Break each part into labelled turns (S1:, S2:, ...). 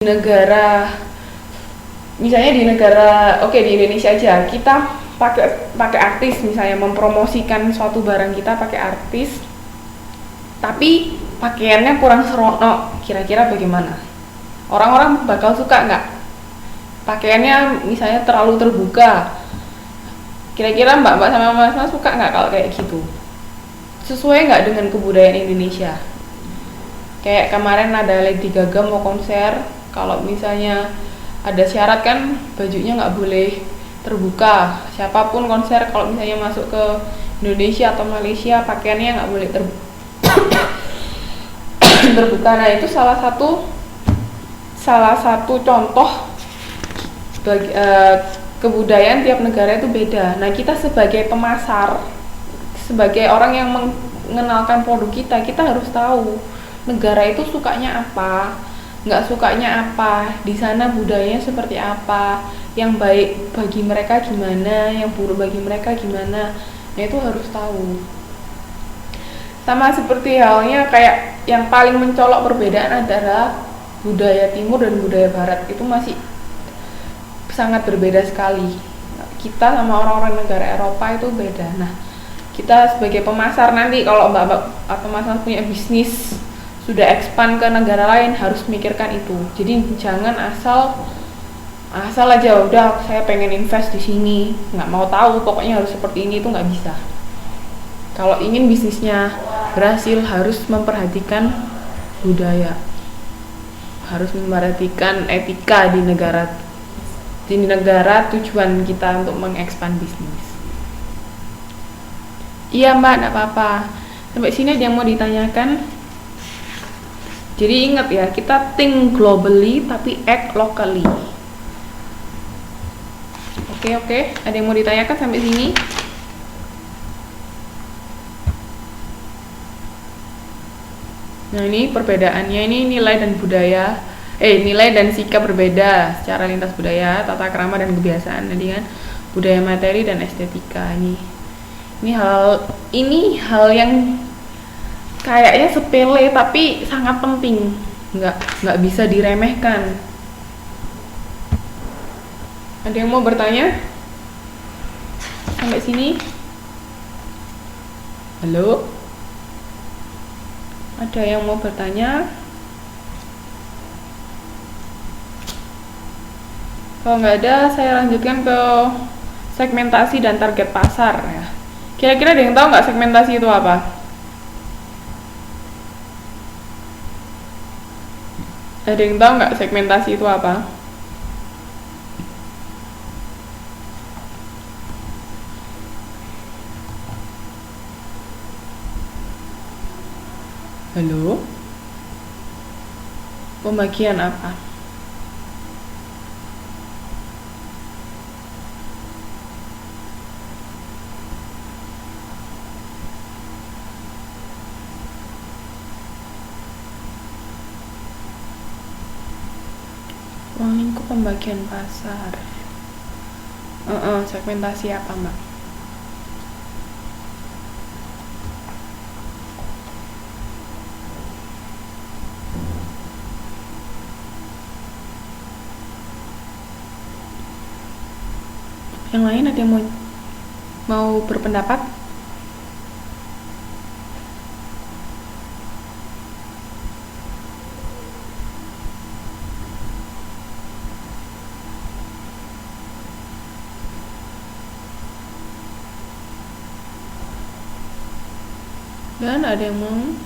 S1: negara, misalnya di negara, oke, di Indonesia aja, kita pakai artis, misalnya mempromosikan suatu barang kita pakai artis, tapi pakaiannya kurang seronok, kira-kira bagaimana? Orang-orang bakal suka nggak? Pakaiannya misalnya terlalu terbuka, kira-kira mbak-mbak sama mas-mas suka nggak kalau kayak gitu? Sesuai nggak dengan kebudayaan Indonesia? Kayak kemarin ada Lady Gaga mau konser, kalau misalnya ada syarat kan bajunya nggak boleh terbuka. Siapapun konser kalau misalnya masuk ke Indonesia atau Malaysia pakaiannya nggak boleh terbuka. Nah itu salah satu contoh bagi, kebudayaan tiap negara itu beda. Nah kita sebagai pemasar, sebagai orang yang mengenalkan produk kita harus tahu negara itu sukanya apa, nggak sukanya apa, di sana budayanya seperti apa, yang baik bagi mereka gimana, yang buruk bagi mereka gimana. Nah itu harus tahu. Sama seperti halnya kayak yang paling mencolok perbedaan adalah budaya timur dan budaya barat, itu masih sangat berbeda sekali. Kita sama orang-orang negara Eropa itu beda. Nah kita sebagai pemasar nanti kalau mbak-mbak atau mas-mas punya bisnis sudah expand ke negara lain harus mikirkan itu. Jadi jangan asal aja udah saya pengen invest di sini, nggak mau tahu pokoknya harus seperti ini, itu nggak bisa. Kalau ingin bisnisnya berhasil harus memperhatikan budaya, harus memperhatikan etika di negara tujuan kita untuk mengekspan bisnis. Iya mbak, nggak apa-apa. Sampai sini ada yang mau ditanyakan? Jadi ingat ya, kita think globally tapi act locally. Oke. Ada yang mau ditanyakan sampai sini? Nah ini perbedaannya, ini nilai dan budaya, nilai dan sikap berbeda secara lintas budaya, tata krama dan kebiasaan tadi kan, budaya materi dan estetika. Ini hal yang kayaknya sepele tapi sangat penting, nggak bisa diremehkan. Ada yang mau bertanya sampai sini? Halo? Ada yang mau bertanya? Kalau nggak ada, saya lanjutkan ke segmentasi dan target pasar ya. Kira-kira ada yang tahu nggak segmentasi itu apa? Ada yang tahu nggak segmentasi itu apa? Halo? Pembagian apa? Ruang lingkup pembagian pasar. Segmentasi apa mbak? Yang lain ada yang mau berpendapat? Dan ada yang mau?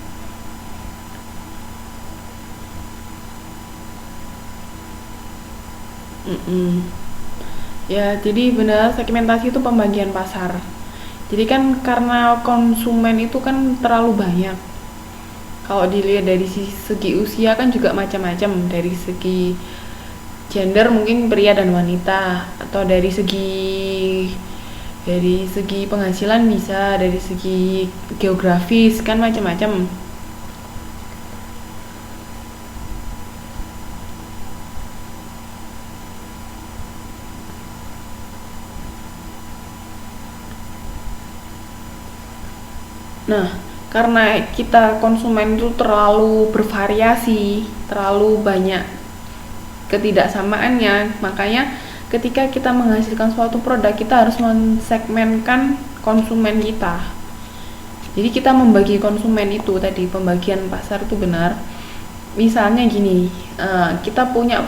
S1: Ya, jadi benar segmentasi itu pembagian pasar. Jadi kan karena konsumen itu kan terlalu banyak. Kalau dilihat dari segi usia kan juga macam-macam, dari segi gender mungkin pria dan wanita, atau dari segi penghasilan bisa, dari segi geografis kan macam-macam. Nah, karena kita konsumen itu terlalu bervariasi, terlalu banyak ketidaksamaannya. Makanya ketika kita menghasilkan suatu produk, kita harus mensegmenkan konsumen kita. Jadi kita membagi konsumen itu tadi, pembagian pasar itu benar. Misalnya gini, kita punya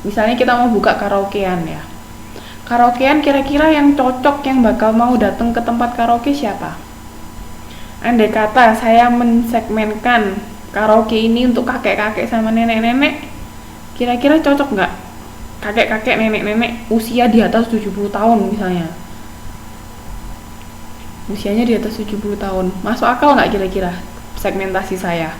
S1: misalnya kita mau buka karaokean ya. Karaokean kira-kira yang cocok, yang bakal mau datang ke tempat karaoke siapa? Andai kata saya mensegmenkan karaoke ini untuk kakek-kakek sama nenek-nenek, kira-kira cocok nggak? Kakek-kakek, nenek-nenek usia di atas 70 tahun misalnya. Usianya di atas 70 tahun. Masuk akal nggak kira-kira segmentasi saya?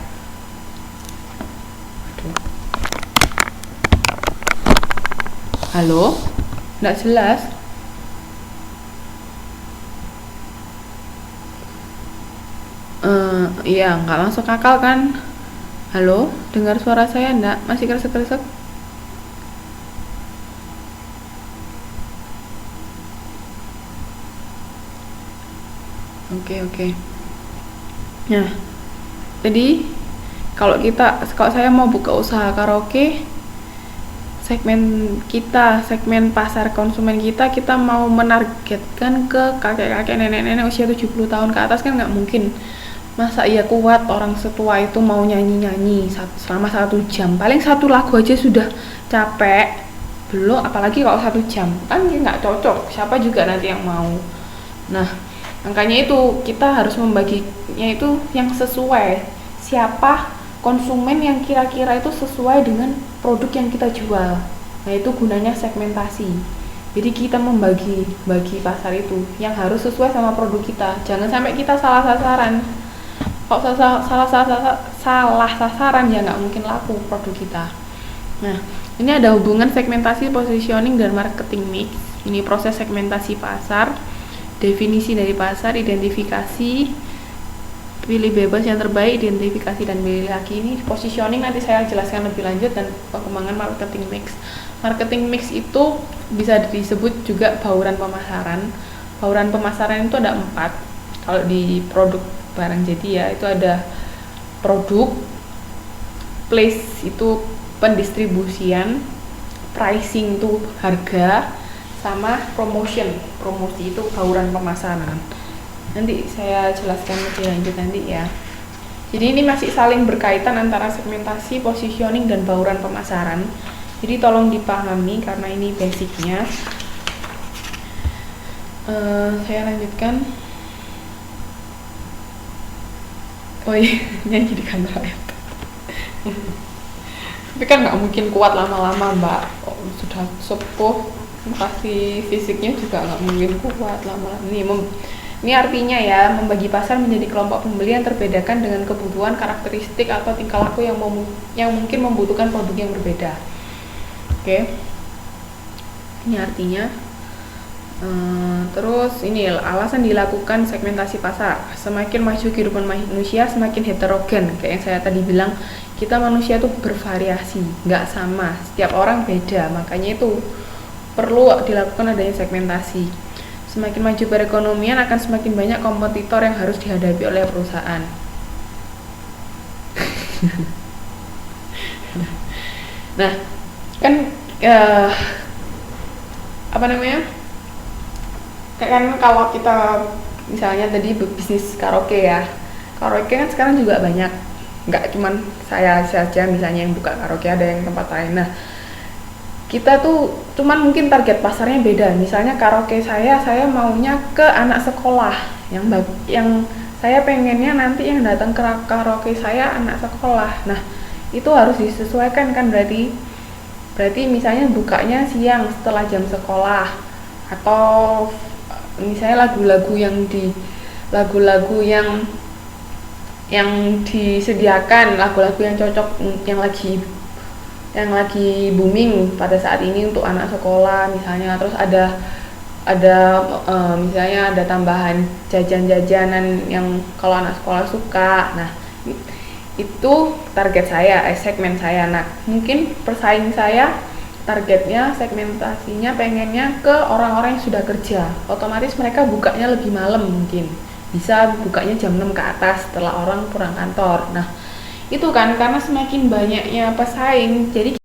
S1: Halo? Nggak jelas? Iya, nggak masuk akal kan? Halo? Dengar suara saya nggak? Masih kresek-kresek? Oke. Nah, jadi kalau saya mau buka usaha karaoke, segmen pasar konsumen kita mau menargetkan ke kakek-kakek, nenek-nenek usia 70 tahun ke atas, kan nggak mungkin. Masa iya kuat orang setua itu mau nyanyi-nyanyi selama 1 jam? Paling satu lagu aja sudah capek, belum apalagi kalau 1 jam, kan nggak cocok. Siapa juga nanti yang mau. Nah, makanya itu kita harus membaginya itu yang sesuai, siapa konsumen yang kira-kira itu sesuai dengan produk yang kita jual. Nah, itu gunanya segmentasi. Jadi kita bagi pasar itu yang harus sesuai sama produk kita. Jangan sampai kita salah sasaran. Kalau salah sasaran ya nggak mungkin laku produk kita. Nah, ini ada hubungan segmentasi, positioning, dan marketing mix. Ini proses segmentasi pasar, definisi dari pasar, identifikasi, pilih bebas yang terbaik, identifikasi dan pilih lagi. Ini positioning nanti saya jelaskan lebih lanjut, dan pengembangan marketing mix. Marketing mix itu bisa disebut juga bauran pemasaran. Bauran pemasaran itu ada 4. Kalau di produk barang jadi ya, itu ada produk, place itu pendistribusian, pricing itu harga, sama promosi itu bauran pemasaran. Nanti saya jelaskan lebih lanjut nanti ya. Jadi ini masih saling berkaitan antara segmentasi, positioning, dan bauran pemasaran. Jadi tolong dipahami karena ini basicnya. Saya lanjutkan. Oh iya, nyanyi di kantor ya. Tapi kan nggak mungkin kuat lama-lama, Mbak. Sudah sepuh, makasih fisiknya juga nggak mungkin kuat lama-lama. Ini artinya ya, membagi pasar menjadi kelompok pembeli yang terbedakan dengan kebutuhan, karakteristik, atau tingkah laku yang mungkin membutuhkan produk yang berbeda. Oke. Ini artinya. Terus ini alasan dilakukan segmentasi pasar. Semakin maju kehidupan manusia, semakin heterogen. Kayak yang saya tadi bilang, kita manusia tuh bervariasi, nggak sama, setiap orang beda. Makanya itu perlu dilakukan adanya segmentasi. Semakin maju perekonomian, akan semakin banyak kompetitor yang harus dihadapi oleh perusahaan. Nah, kan kan kalau kita misalnya tadi bisnis karaoke ya, karaoke kan sekarang juga banyak, nggak cuman saya saja misalnya yang buka karaoke, ada yang tempat lain. Nah, kita tuh cuman mungkin target pasarnya beda. Misalnya karaoke saya maunya ke anak sekolah, yang saya pengennya nanti yang datang ke karaoke saya anak sekolah. Nah, itu harus disesuaikan kan, berarti misalnya bukanya siang setelah jam sekolah, atau misalnya lagu-lagu yang disediakan, lagu-lagu yang cocok, yang lagi booming pada saat ini untuk anak sekolah misalnya. Terus ada misalnya ada tambahan jajan-jajanan yang kalau anak sekolah suka. Nah, itu target saya, segmen saya. Nah, mungkin persaing saya targetnya, segmentasinya pengennya ke orang-orang yang sudah kerja, otomatis mereka bukanya lebih malam, mungkin bisa bukanya jam 6 ke atas setelah orang pulang kantor. Nah, itu kan karena semakin banyaknya pesaing, jadi